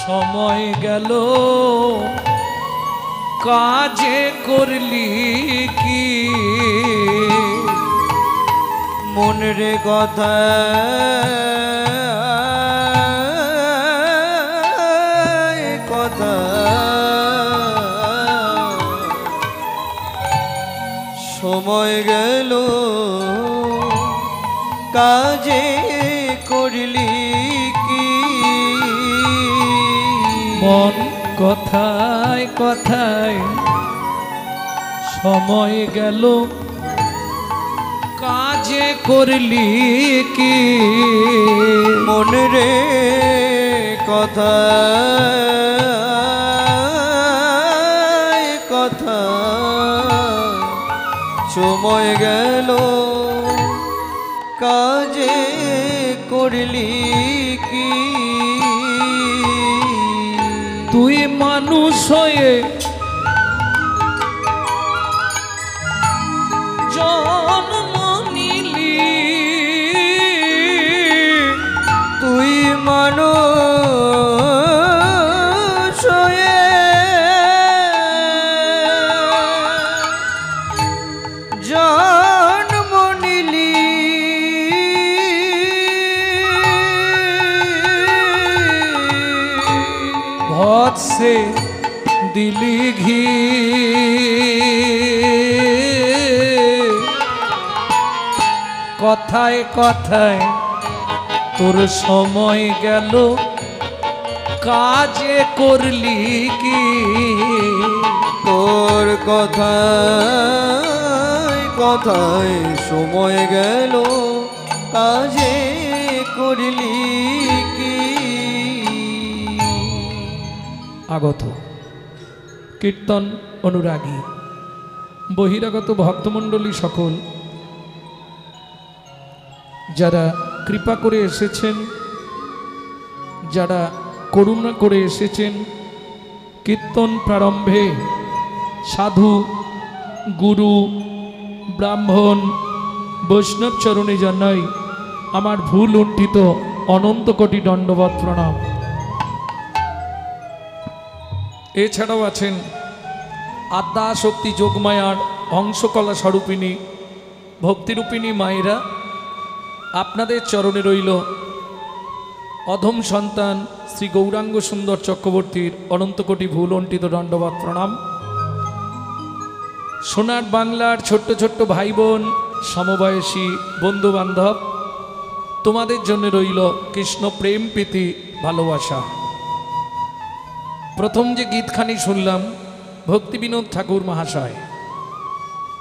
সময় গেল কাজে করলি কি মনের কথা কথা সময় গেল কাজে করলি কি মন কথায় কথায় সময় গেল কাজে করলি কি মন রে কথা কথা সময় গেল কাজে করলি কি তুই মানুষ হয়ে জন্ম নিলি তুই মানুষ হয়ে জন্ম নিলি ভৎসে দিলি ঘি কথায় কথায় তোর সময় গেল কাজে করলি কি তোর কথায় কথায় সময় গেল কাজে করলি কি আগত কীর্তন অনুরাগী বহিরাগত ভক্তমণ্ডলী সকল যারা কৃপা করে এসেছেন, যারা করুণা করে এসেছেন, কীর্তন প্রারম্ভে সাধু গুরু ব্রাহ্মণ বৈষ্ণব চরণে জানাই আমার ভুল লুণ্ঠিত অনন্ত কোটি দণ্ডবৎ প্রণাম। এছাড়াও আছেন আদ্যা শক্তি যোগমায়ার অংশকলা স্বরূপিণী ভক্তিরূপিণী মায়েরা, আপনাদের চরণে রইল অধম সন্তান শ্রী গৌরাঙ্গ সুন্দর চক্রবর্তীর অনন্ত কোটি ভুল অন্টিত দণ্ডবৎ প্রণাম। সোনার বাংলার ছোট্ট ছোট্ট ভাই বোন সমবয়সী বন্ধু বান্ধব, তোমাদের জন্য রইল কৃষ্ণ প্রেম প্রীতি ভালোবাসা। প্রথম যে গীতখানি শুনলাম ভক্তি বিনোদ ঠাকুর মহাশয়,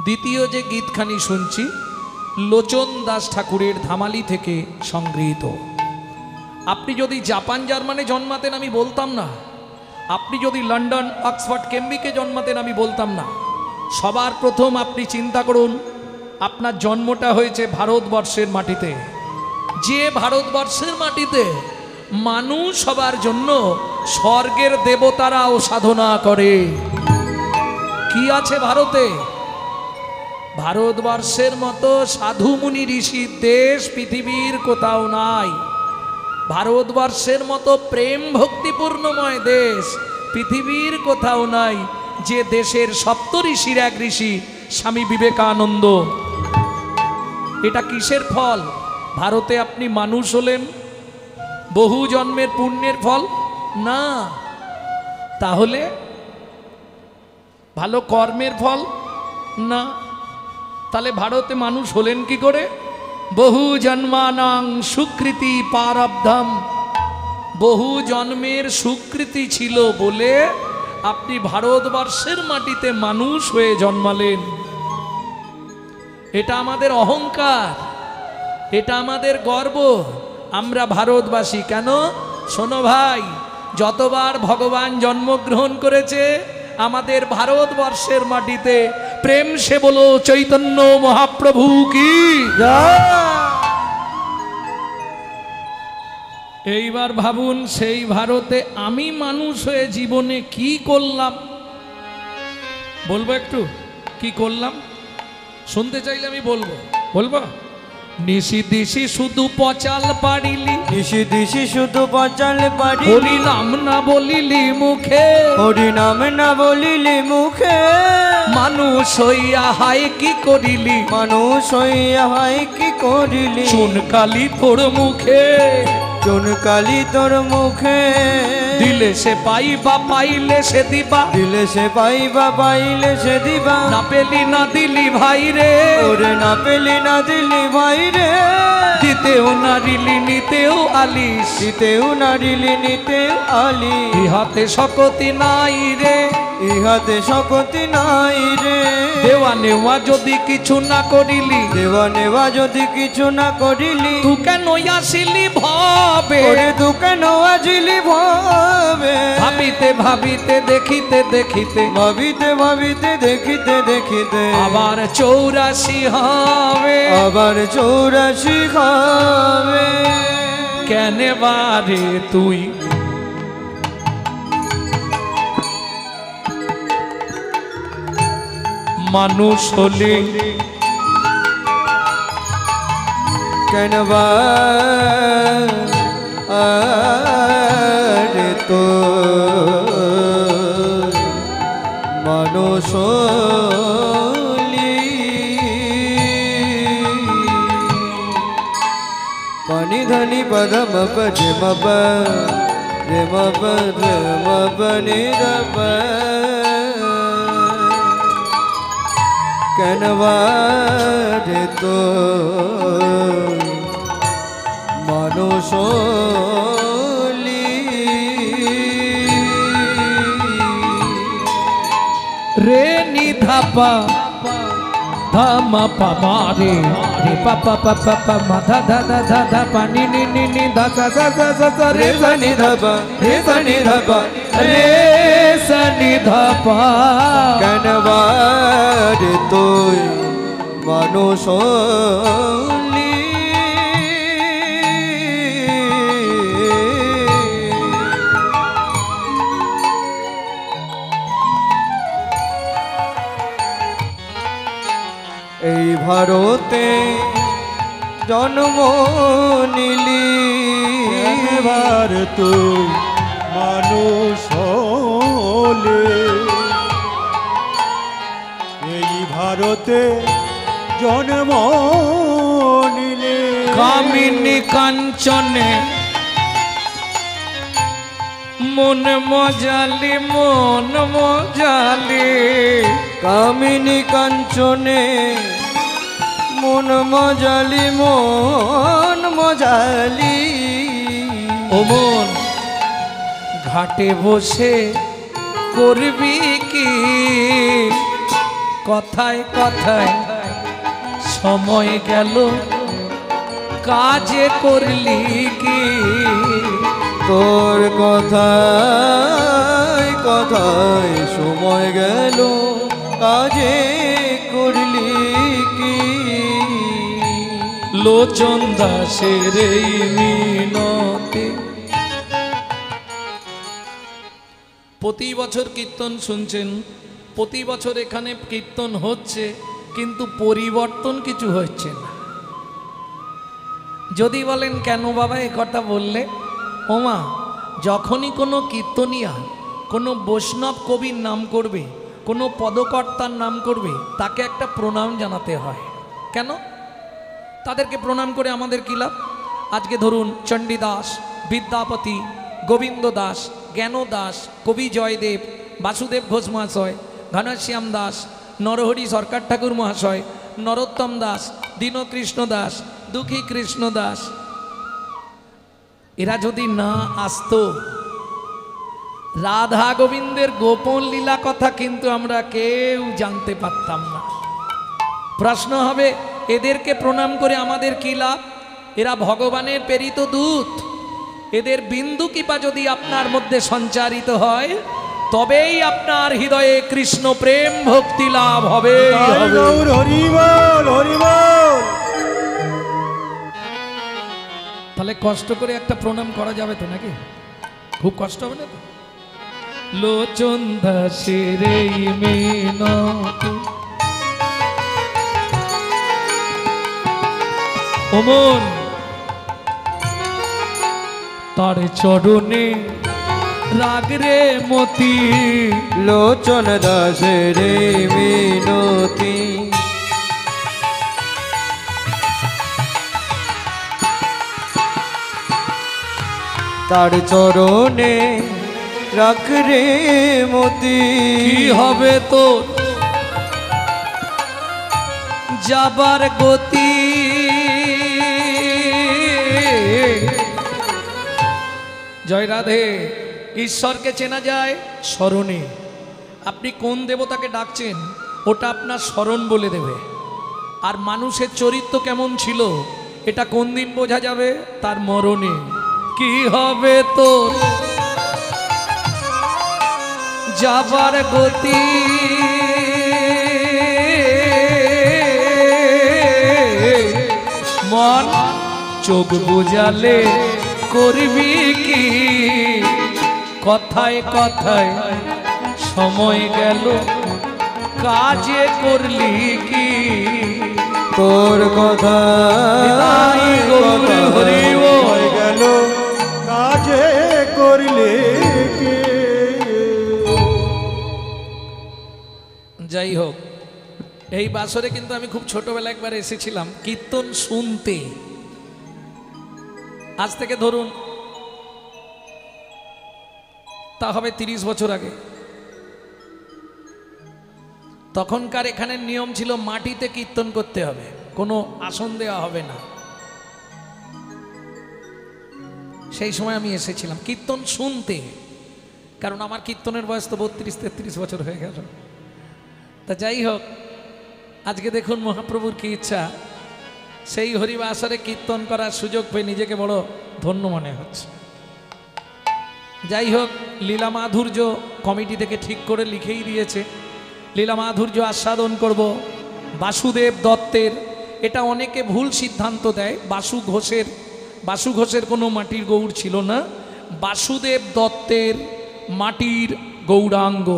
দ্বিতীয় যে গীতখানি শুনছি লোচন দাস ঠাকুরের ধামালি থেকে সংগৃহীত। আপনি যদি জাপান জার্মানে জন্মাতেন আমি বলতাম না, আপনি যদি লন্ডন অক্সফোর্ড কেমব্রিজে জন্মাতেন আমি বলতাম না। সবার প্রথম আপনি চিন্তা করুন, আপনার জন্মটা হয়েছে ভারতবর্ষের মাটিতে, যে ভারতবর্ষের মাটিতে মানুষ সবার জন্য স্বর্গের দেবতারাও সাধনা করে। কি আছে ভারতে? ভারতবর্ষের মতো সাধু মুনি ঋষির দেশ পৃথিবীর কোথাও নাই। ভারতবর্ষের মতো প্রেম ভক্তিপূর্ণময় দেশ পৃথিবীর কোথাও নাই, যে দেশের সপ্ত ঋষির এক ঋষি স্বামী বিবেকানন্দ। এটা কিসের ফল? ভারতে আপনি মানুষ হলেন বহু জন্মের পুণ্যের ফল না, তাহলে ভালো কর্মের ফল না, তাহলে ভারতে মানুষ হলেন কি করে? বহু জন্মানাং সুকৃতি পারব্ধম, বহু জন্মের সুকৃতি ছিল বলে আপনি ভারতবর্ষের মাটিতে মানুষ হয়ে জন্মালেন। এটা আমাদের অহংকার, এটা আমাদের গর্ব, আমরা ভারতবাসী। কেন? শোনো ভাই, যতবার ভগবান জন্মগ্রহণ করেছে আমাদের ভারতবর্ষের মাটিতে, প্রেম সে বলো চৈতন্য মহাপ্রভু কি। এইবার ভাবুন, সেই ভারতে আমি মানুষ হয়ে জীবনে কি করলাম? বলবো একটু কি করলাম? শুনতে চাইলে আমি বলবো। নিশি দিশি শুধু পচাল পারিলি, নিশি দিশি শুধু পচাল পারি, হরি নাম না বলিলি মুখে, হরি নাম না বলিলে মুখে, মানুষ হইয়া হাই কি করিলি, মানুষ হইয়া হাই কি করিলি, চুনকালি তোর মুখে, চুন কালি তোর মুখে, দিলে সে পাইবা পাইলে সে দিবা, দিলে সে পাইবা পাইলে সে দিবা, না পেলি না দিলি ভাই রে, ওরে না পেলি না দিলি ভাই রে, দিতেও নারিলি নিতেও আলিস, দিতেও নারিলি নিতেও আলি, ইহাতে শকতি নাই রে, ইহাতে শকতি নাই রে, দেওয়া নেওয়া যদি কিছু না করিলি, দেওয়া নেওয়া যদি কিছু না করিলি, তু কেন আসিলি ভবে, ওরে তু কেন আজিলি ভাবে, ভাবিতে ভাবিতে দেখিতে দেখিতে ভাবিতে ভাবিতে দেখিতে দেখিতে, আবার 84 হবে, আবার 84 হবে, কেন বারে তুই মানুষ হলি, কেন আরে তো মানুষ হলি, পানি ধনি পদম রে মব রে মব রে মব নি রব, কেনবারে তো মানুষ হলি, রে নিধাপা ধামা পামা রে রে পাপা পাপা পামা ধা ধা ধা ধা ধা পানি নি নি নি ধা ধা ধা ধা ধা রে সনি ধপা রে সনি ধপা রে সনি ধাপা, কেনবারে তুই মানুষ হলি, এই ভারতে জন্ম নিলি, এবার তুই মানুষ হলে, এই ভারতে জন্ম নিলে, কামিনী কাঞ্চনে মন মজালি মন মজালি, কামিনী কাঞ্চনে মন মজালি মন মজালি, ও মন ঘাটে বসে করবি কি, কথায় কথায় সময় গেল কাজে করলি কি, তোর কথায় কথায় সময় গেল কাজে করলি কি, লোচন দাসের এই মিনতে। প্রতি বছর কীর্তন শুনছেন, প্রতি বছর এখানে কীর্তন হচ্ছে, কিন্তু পরিবর্তন কিছু হচ্ছে না। যদি বলেন কেন বাবা এ কথা বললে, ওমা যখনই কোনো কীর্তনিয়া কোনো বৈষ্ণব কবির নাম করবে, কোনো পদকর্তার নাম করবে, তাকে একটা প্রণাম জানাতে হয়। কেন? তাদেরকে প্রণাম করে আমাদের কী লাভ? আজকে ধরুন চণ্ডীদাস, বিদ্যাপতি, গোবিন্দ দাস, জ্ঞান দাস, কবি জয়দেব, বাসুদেব ঘোষ মহাশয়, ঘনশ্যাম দাস, নরহরি সরকার ঠাকুর মহাশয়, নরোত্তম দাস, দীনকৃষ্ণ দাস, দুঃখী কৃষ্ণ দাস, এরা যদি না আসতো, রাধা গোবিন্দের গোপন লীলা কথা কিন্তু আমরা কেউ জানতে পারতাম না। প্রশ্ন হবে, এদেরকে প্রণাম করে আমাদের কী লাভ? এরা ভগবানের প্রেরিত দূত, এদের বিন্দু কৃপা যদি আপনার মধ্যে সঞ্চারিত হয়, তবেই আপনার হৃদয়ে কৃষ্ণ প্রেম ভক্তি লাভ হবে। তাহলে কষ্ট করে একটা প্রণাম করা যাবে তো নাকি? খুব কষ্ট হবে না তো? লোচন দাসের এই মিনতি, ও ওমন তার চরণে রাগ রে মতি, লোচন দাসের মিনতি। তার চরণে রাখ রে মতি। কি হবে তোর যাবার গতি, জয় রাধে। ঈশ্বরকে চেনা যায় স্মরণে। আপনি কোন দেবতাকে ডাকছেন ওটা আপনার স্মরণ বলে দেবে। আর মানুষের চরিত্র কেমন ছিল এটা কোন দিন বোঝা যাবে, তার মরণে। কি হবে তোর যাবার গতি, মন চোখ বুঝালে করবি কি, কথায় কথায় সময় গেল কাজে করলি কি, তোর কথা হয়ে গেল কাজে করলে কে। যাই হোক, এই বাসরে কিন্তু আমি খুব ছোটবেলা একবার এসেছিলাম কীর্তন শুনতে। আজ থেকে ধরুন তা হবে 30 বছর আগে। তখনকার এখানের নিয়ম ছিল মাটিতে কীর্তন করতে হবে, কোনো আসন দেওয়া হবে না। সেই সময় আমি এসেছিলাম কীর্তন শুনতে, কারণ আমার কীর্তনের বয়স তো 32-33 বছর হয়ে গেল। তা যাই হোক, আজকে দেখুন মহাপ্রভুর কি ইচ্ছা, সেই হরিবাসরে কীর্তন করার সুযোগ পেয়ে নিজেকে বড় ধন্য মনে হচ্ছে। যাই হোক, লীলা মাধুর্য কমিটি থেকে ঠিক করে লিখেই দিয়েছে, লীলা মাধুর্য আস্বাদন করব বাসুদেব দত্তের। এটা অনেকে ভুল সিদ্ধান্ত দেয়, বাসু ঘোষের কোনো মাটির গৌড় ছিল না, বাসুদেব দত্তের মাটির গৌরাঙ্গ।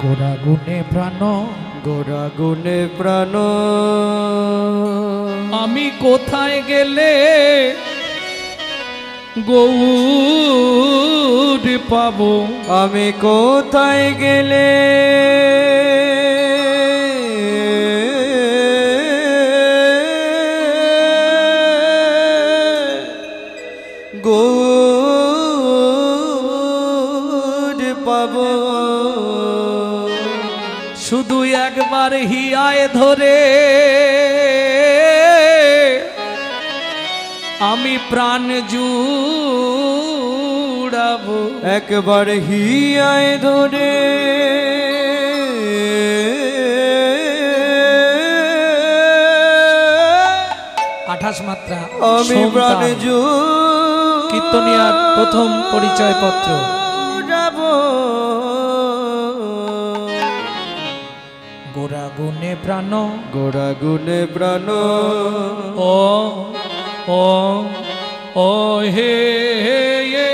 গোরা গুণে প্রাণ, গোরা গুণে প্রাণ, আমি কোথায় গেলে গৌর পাবো, আমি কোথায় গেলে গৌর পাবো। শুধু একবার হিয়ায় ধরে আমি প্রাণ জুড়াবো, একবার হিয়ায় ধরে 28 মাত্রা আমি প্রাণ কীর্তনিয়ার প্রথম পরিচয় পত্র। জুড়াবো। গোরা গুণে প্রাণ, গোরা গুণে প্রাণ, ও ও ও হে হে হে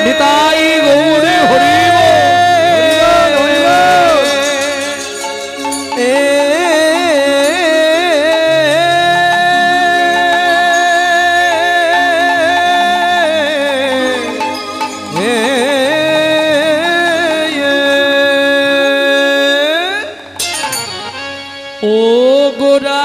নিতাই গৌরে হরি গোরা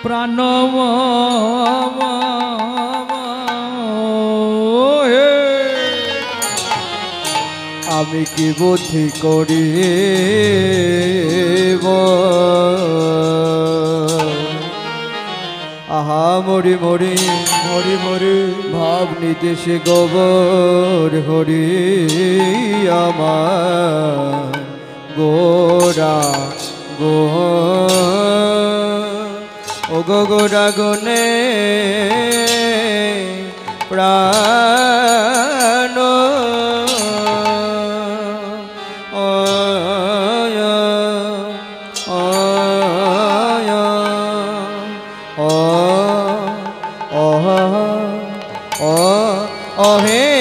প্রাণ আমি কি বুদ্ধি করি আহা মরি মরি মরি মরি ভাব নিতে সে গোবর হরি আমার গোরা গো ও গো গোরা গুনে প্রাণ হে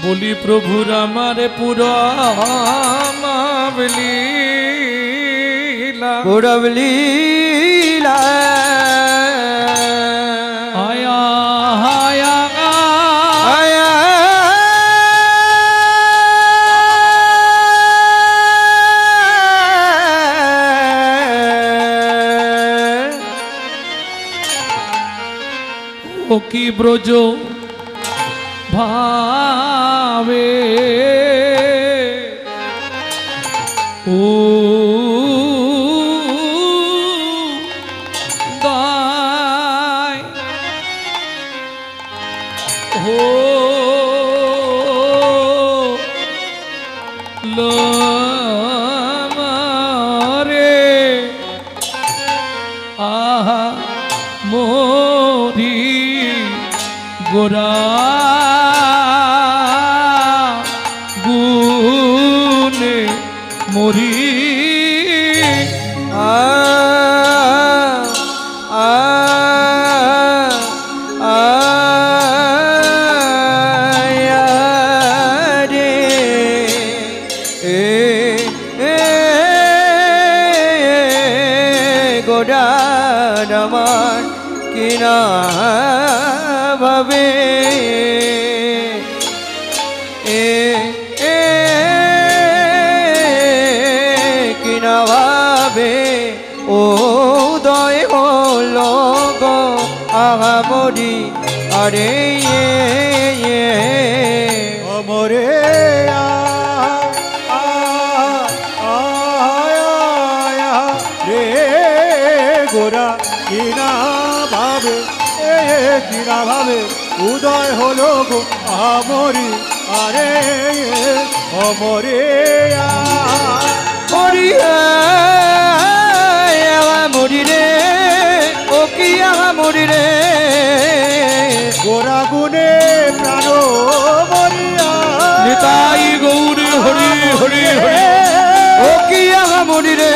বলি প্রভুর আমার পুরীলা পুরবলীলা আয়া হায়া আয়া ও কি ব্রজ ভাবে ও দায় হো রে আহা মোরি গোরা গুনে মরি আ আ আয়া রে গোরা আমার কিনা ভাবে কিনা ভাবে ও দয় হল গো আহা মরি আরে অমরে রে গোরা কিনা ভাবে কিনা ভাবে উদয় হলো গো আমরি আরে অমরে মরি মরি রে ও কি আহা মরি রে গোরা গুনে প্রাণ মরিয়া নিতাই গৌরী হরি হরি হরি ও কি আহা মরি রে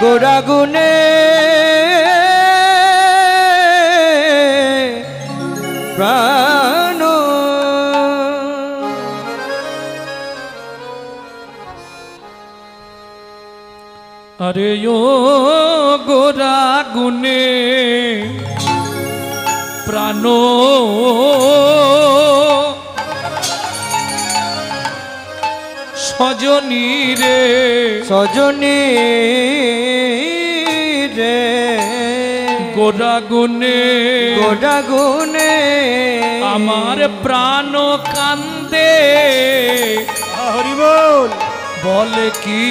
গোরা গুনে প্রাণ আরে ও গোরা গুনে প্রাণ সজনী রে সজনী রে গোরা গুনে গোরা গুনে আমার প্রাণ কান্দে হরি বল বলে কি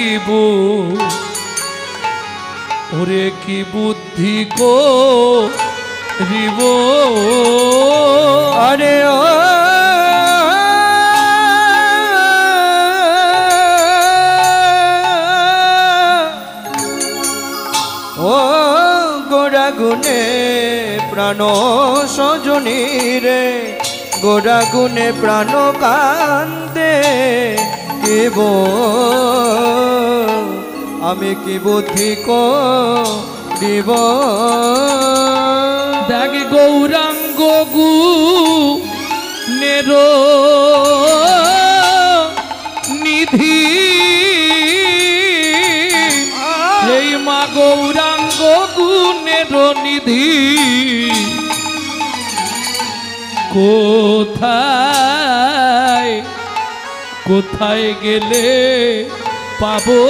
ওরে কি বুদ্ধি কো রিব আরে ও গোরা গুনে প্রাণ সজনী রে গোরা গুনে প্রাণ কান্দে কেব আমি কি বুদ্ধি দিব দেখ গৌরাঙ্গ গু নেরো নিধি গৌরাঙ্গ গুণের নিধি কোথায় কোথায় গেলে পাবো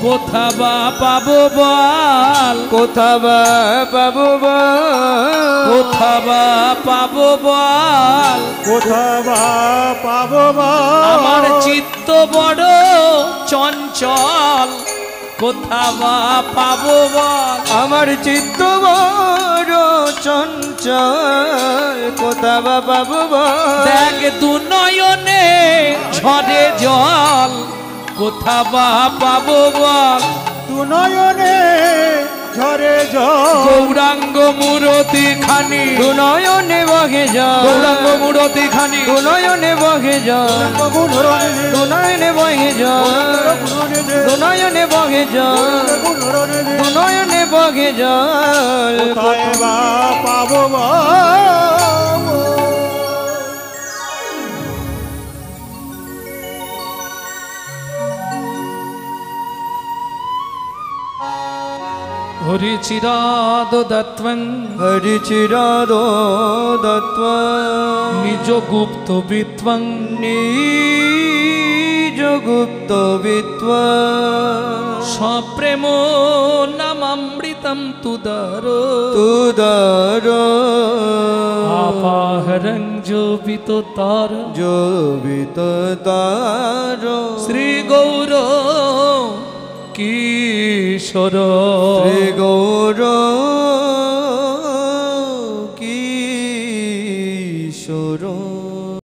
কোথা বা পাবো বল কোথা বা পাবো বল কোথা বা পাবো বল কোথা বা পাবো বা আমার চিত্ত বড় চঞ্চল কোথা বা পাবো বল আমার চিত্ত বড় চঞ্চল কোথা বা পাবো বল দেখ দু নয়নে ঝরে জল কোথা বা পাবো বল দু নয়নে ঝরে জল গৌরাঙ্গ মূরতি খানি দুনয়নে বহে জল গৌরাঙ্গ মূরতি খানি দুনয়নে বহে জল দুনয়নে বহে জল দুনয়নে বহে জল দুনয়নে বহে জল কোথায় বা পাবো বা হরি চিরাদ দত্বং হরিচিরাদো দত্ত্বা নিজ গুপ্ত বিত্বং নিজ গুপ্ত বিত্ত্বা সপ্রেম নামামৃতম তুদার তুদার আপাহরং জোবিত তার জোবিত তার শ্রী গৌর কিশোর শ্রী গৌর কিশোর